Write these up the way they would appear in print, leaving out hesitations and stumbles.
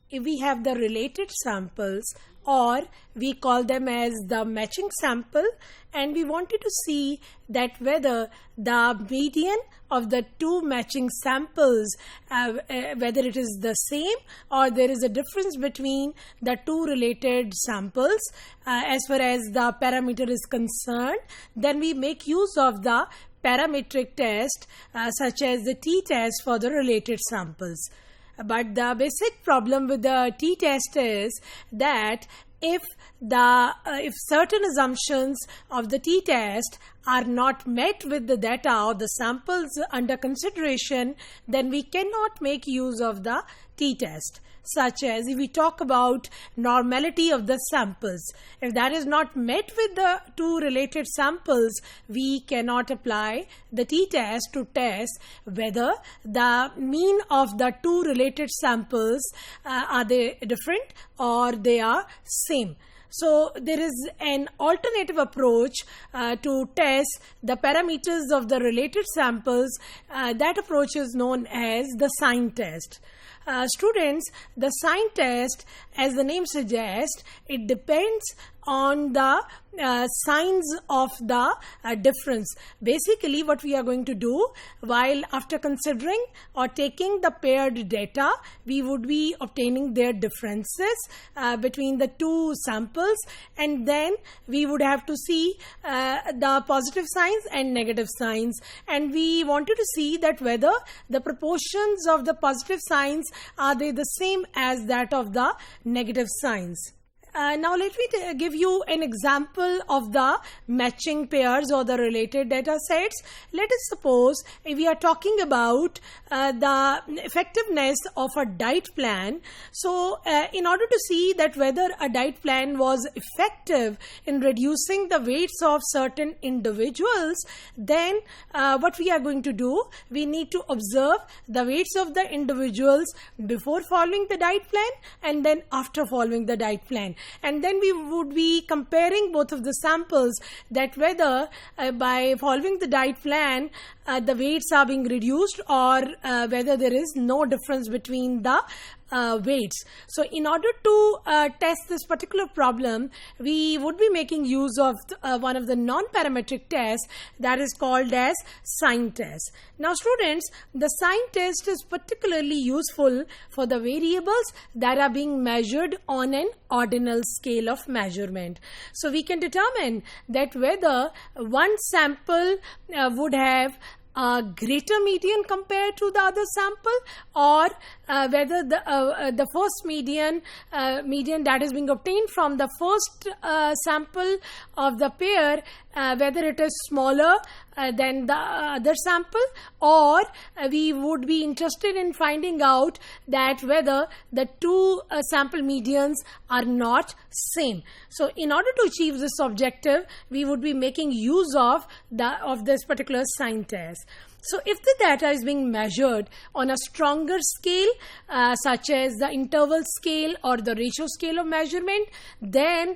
if we have the related samples, or we call them as the matching sample, and we wanted to see that whether the median of the two matching samples, whether it is the same or there is a difference between the two related samples as far as the parameter is concerned, then we make use of the parametric test such as the t-test for the related samples. But the basic problem with the t-test is that if certain assumptions of the t-test are not met with the data or the samples under consideration, then we cannot make use of the t-test. Such as if we talk about normality of the samples, if that is not met with the two related samples, we cannot apply the t-test to test whether the mean of the two related samples are they different or they are same. So there is an alternative approach to test the parameters of the related samples. That approach is known as the sign test. Students, the sign test, as the name suggests, it depends on the signs of the difference. Basically, what we are going to do, while after considering or taking the paired data, we would be obtaining their differences between the two samples, and then we would have to see the positive signs and negative signs, and we wanted to see that whether the proportions of the positive signs are they the same as that of the negative signs. Now let me give you an example of the matching pairs or the related data sets. Let us suppose if we are talking about the effectiveness of a diet plan. So in order to see that whether a diet plan was effective in reducing the weights of certain individuals, then what we are going to do, we need to observe the weights of the individuals before following the diet plan and then after following the diet plan. And then we would be comparing both of the samples, that whether by following the diet plan the weights are being reduced or whether there is no difference between the weights. So in order to test this particular problem, we would be making use of one of the non-parametric tests that is called as sign test. Now students, the sign test is particularly useful for the variables that are being measured on an ordinal scale of measurement. So we can determine that whether one sample would have a greater median compared to the other sample, or whether the first median that is being obtained from the first sample of the pair, whether it is smaller than the other sample, or we would be interested in finding out that whether the two sample medians are not same. So in order to achieve this objective, we would be making use of this particular sign test. So if the data is being measured on a stronger scale, such as the interval scale or the ratio scale of measurement, then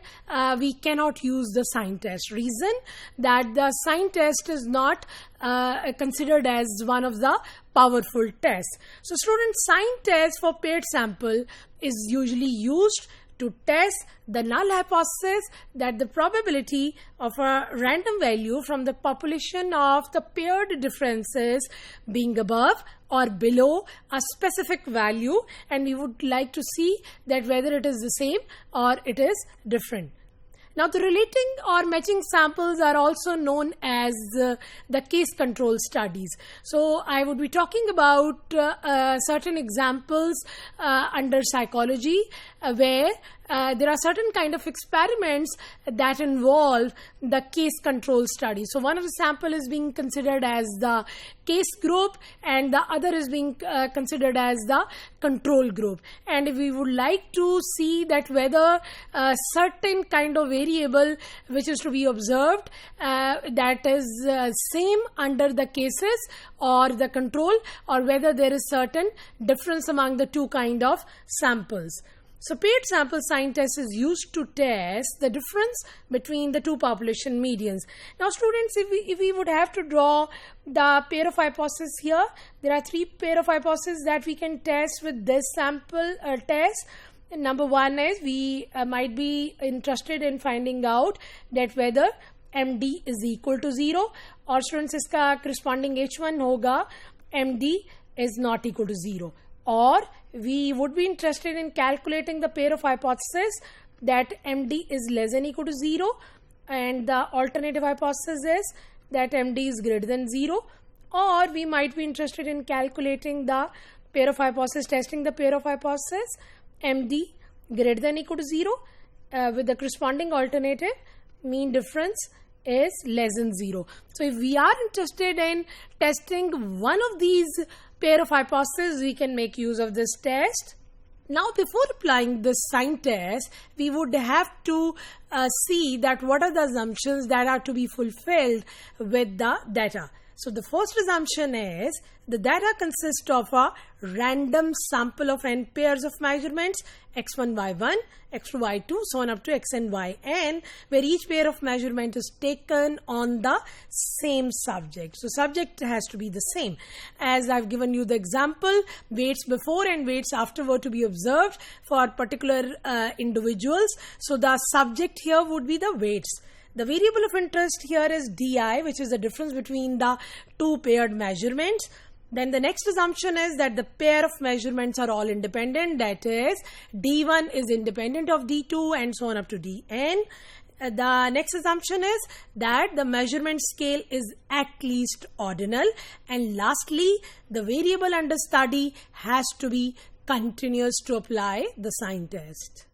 we cannot use the sign test. Reason that the sign test is not considered as one of the powerful tests. So students, sign test for paired sample is usually used to test the null hypothesis that the probability of a random value from the population of the paired differences being above or below a specific value, and we would like to see that whether it is the same or it is different. Now the relating or matching samples are also known as the case control studies. So I would be talking about certain examples under psychology where there are certain kind of experiments that involve the case control study. So one of the sample is being considered as the case group and the other is being considered as the control group. And if we would like to see that whether a certain kind of variable which is to be observed that is same under the cases or the control, or whether there is certain difference among the two kind of samples. So paired sample sign test is used to test the difference between the two population medians. Now students, if we would have to draw the pair of hypotheses here, there are three pair of hypotheses that we can test with this sample test. Number one is we might be interested in finding out that whether MD is equal to 0 और students इसका corresponding H1 होगा MD is not equal to 0. Or we would be interested in calculating the pair of hypotheses that MD is less than equal to 0 and the alternative hypothesis is that MD is greater than 0. Or we might be interested in calculating the pair of hypotheses, testing the pair of hypotheses MD greater than equal to 0 with the corresponding alternative mean difference is less than 0. So if we are interested in testing one of these pair of hypotheses, we can make use of this test. Now before applying this sign test, we would have to see that what are the assumptions that are to be fulfilled with the data. So the first assumption is the data consists of a random sample of n pairs of measurements x1, y1, x2, y2, so on up to xn, yn, where each pair of measurement is taken on the same subject. So subject has to be the same. As I've given you the example, weights before and weights after were to be observed for particular individuals. So the subject here would be the weights. The variable of interest here is di, which is the difference between the two paired measurements. Then the next assumption is that the pair of measurements are all independent. That is, d1 is independent of d2 and so on up to dn. The next assumption is that the measurement scale is at least ordinal. And lastly, the variable under study has to be continuous to apply the sign test.